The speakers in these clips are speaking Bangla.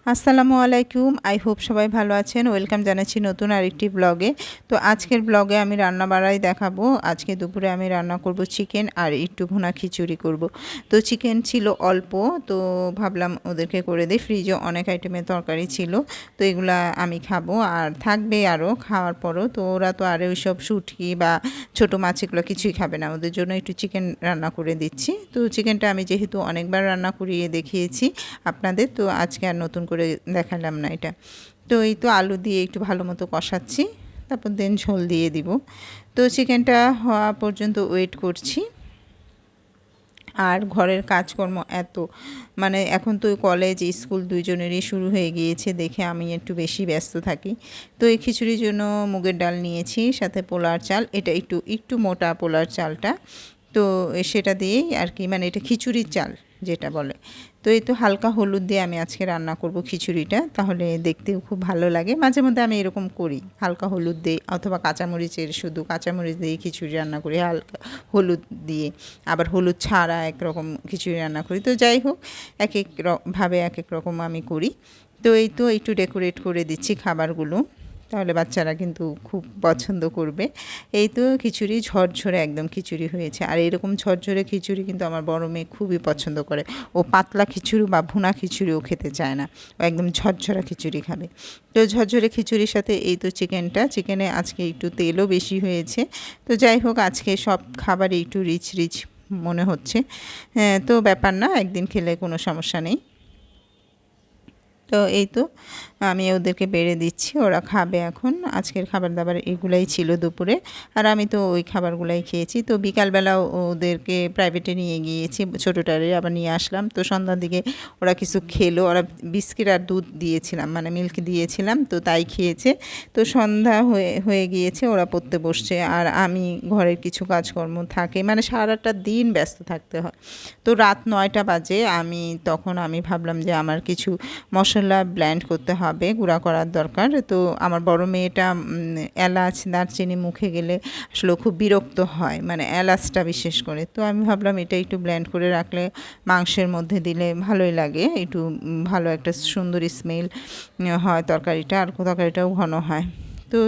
আসসালামু আলাইকুম। আই হোপ সবাই ভালো আছেন। ওয়েলকাম জানাচ্ছি নতুন আরেকটি ব্লগে। তো আজকের ব্লগে আমি রান্না বাড়াই দেখাবো। আজকে দুপুরে আমি রান্না করব চিকেন আর একটু ভুনা খিচুড়ি করব। তো চিকেন ছিল অল্প, তো ভাবলাম ওদেরকে করে দিই। ফ্রিজে অনেক আইটেমের তরকারি ছিল, তো এগুলা আমি খাবো আর থাকবে আরও খাওয়ার পরও। তো ওরা তো আর ওইসব শুটকি বা ছোটো মাছ এগুলো কিছুই খাবে না, ওদের জন্য একটু চিকেন রান্না করে দিচ্ছি। তো চিকেনটা আমি যেহেতু অনেকবার রান্না করিয়ে দেখিয়েছি আপনাদের, তো আজকে আর নতুন করে দেখালাম না এটা। তো এই তো আলু দিয়ে একটু ভালো মতো কষাচ্ছি, তারপর দেন ঝোল দিয়ে দিব। তো চিকেনটা হওয়া পর্যন্ত ওয়েট করছি। আর ঘরের কাজকর্ম এত, মানে এখন তো কলেজ স্কুল দুইজনেরই শুরু হয়ে গিয়েছে দেখে আমি একটু বেশি ব্যস্ত থাকি। তো এই খিচুড়ির জন্য মুগের ডাল নিয়েছি, সাথে পোলার চাল। এটা একটু মোটা পোলার চালটা, তো সেটা দিয়েই আর কি, মানে এটা খিচুড়ির চাল যেটা বলে। তো এই তো হালকা হলুদ দিয়ে আমি আজকে রান্না করব খিচুড়িটা, তাহলে দেখতেও খুব ভালো লাগে। মাঝে মধ্যে আমি এরকম করি, হালকা হলুদ দিয়ে, অথবা কাঁচামরিচের শুধু কাঁচামরিচ দিয়ে খিচুড়ি রান্না করি হালকা হলুদ দিয়ে। আবার হলুদ ছাড়া একরকম খিচুড়ি রান্না করি। তো যাই হোক, এক এক ভাবে এক এক রকম আমি করি। তো এই তো একটু ডেকোরেট করে দিচ্ছি খাবারগুলো, তাহলে বাচ্চারা কিন্তু খুব পছন্দ করবে। এই তো খিচুড়ি ঝরঝরে একদম খিচুড়ি হয়েছে। আর এরকম ঝরঝরে খিচুড়ি কিন্তু আমার বড় মেয়ে খুবই পছন্দ করে। ও পাতলা খিচুড়ি বা ভুনা খিচুড়িও খেতে চায় না, ও একদম ঝরঝরা খিচুড়ি খাবে। তো ঝরঝরে খিচুড়ির সাথে এই তো চিকেনে আজকে একটু তেলও বেশি হয়েছে। তো যাই হোক, আজকে সব খাবারই একটু রিচ রিচ মনে হচ্ছে। হ্যাঁ, তো ব্যাপার না, একদিন খেলে কোনো সমস্যা নেই। তো এই তো আমি ওদেরকে বেড়ে দিচ্ছি, ওরা খাবে এখন। আজকের খাবার দাবার এগুলাই ছিল দুপুরে, আর আমি তো ওই খাবারগুলাই খেয়েছি। তো বিকালবেলাও ওদেরকে প্রাইভেটে নিয়ে গিয়েছি, ছোটোটারে আবার নিয়ে আসলাম। তো সন্ধ্যার দিকে ওরা কিছু খেলো, ওরা বিস্কিট আর দুধ দিয়েছিলাম, মানে মিল্ক দিয়েছিলাম, তো তাই খেয়েছে। তো সন্ধ্যা হয়ে গিয়েছে, ওরা পড়তে বসছে, আর আমি ঘরের কিছু কাজকর্ম থাকে, মানে সারাটা দিন ব্যস্ত থাকতে হয়। তো রাত 9টা বাজে, তখন আমি ভাবলাম যে আমার কিছু মশলা ব্লেন্ড করতে হবে, গুঁড়া করার দরকার। তো আমার বড় মেয়েটা এলাচ দারচিনি মুখে গেলে আসলে খুব বিরক্ত হয়, মানে এলাচটা বিশেষ করে। তো আমি ভাবলাম এটা একটু ব্লেন্ড করে রাখলে মাংসের মধ্যে দিলে ভালোই লাগে, একটু ভালো একটা সুন্দর স্মেল হয় তরকারিটা, আর তরকারিটাও ঘন হয়। তো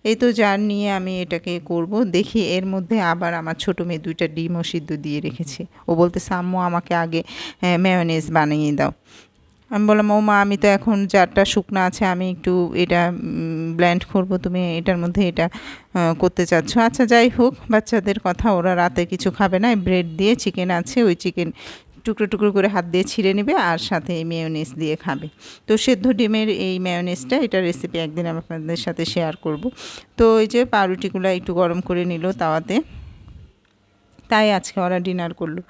এই তো জার নিয়ে আমি এটাকে করব। দেখি এর মধ্যে আবার আমার ছোটো মেয়ে 2টা ডিমও সিদ্ধ দিয়ে রেখেছে। ও বলতেছে, আম্মু আমাকে আগে মেয়োনেজ বানিয়ে দাও। আমি বললাম, ও মা, আমি তো এখন জারটা শুকনো আছে, আমি একটু এটা ব্লেন্ড করব, তুমি এটার মধ্যে এটা করতে চাচ্ছ। আচ্ছা যাই হোক, বাচ্চাদের কথা, ওরা রাতে কিছু খাবে না। ব্রেড দিয়ে চিকেন আছে, ওই চিকেন টুকরো টুকরো করে হাত দিয়ে ছিঁড়ে নেবে, আর সাথে এই মেয়োনেজ দিয়ে খাবে। তো সেদ্ধ ডিমের এই মেয়োনেজটা, এটা রেসিপি একদিন আমি আপনাদের সাথে শেয়ার করব। তো ওই যে পাউরুটিগুলো একটু গরম করে নিল তাওয়াতে, তাই আজকে ওরা ডিনার করলো।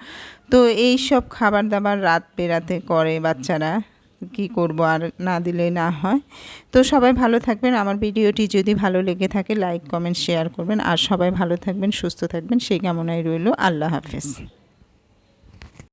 তো এই সব খাবার দাবার রাত বেরাতে করে বাচ্চারা, কি করব, আর না দিলে না হয়। তো সবাই ভালো থাকবেন। আমার ভিডিওটি যদি ভালো লেগে থাকে লাইক কমেন্ট শেয়ার করবেন, আর সবাই ভালো থাকবেন সুস্থ থাকবেন সেই কামনাই রইল। আল্লাহ হাফেজ।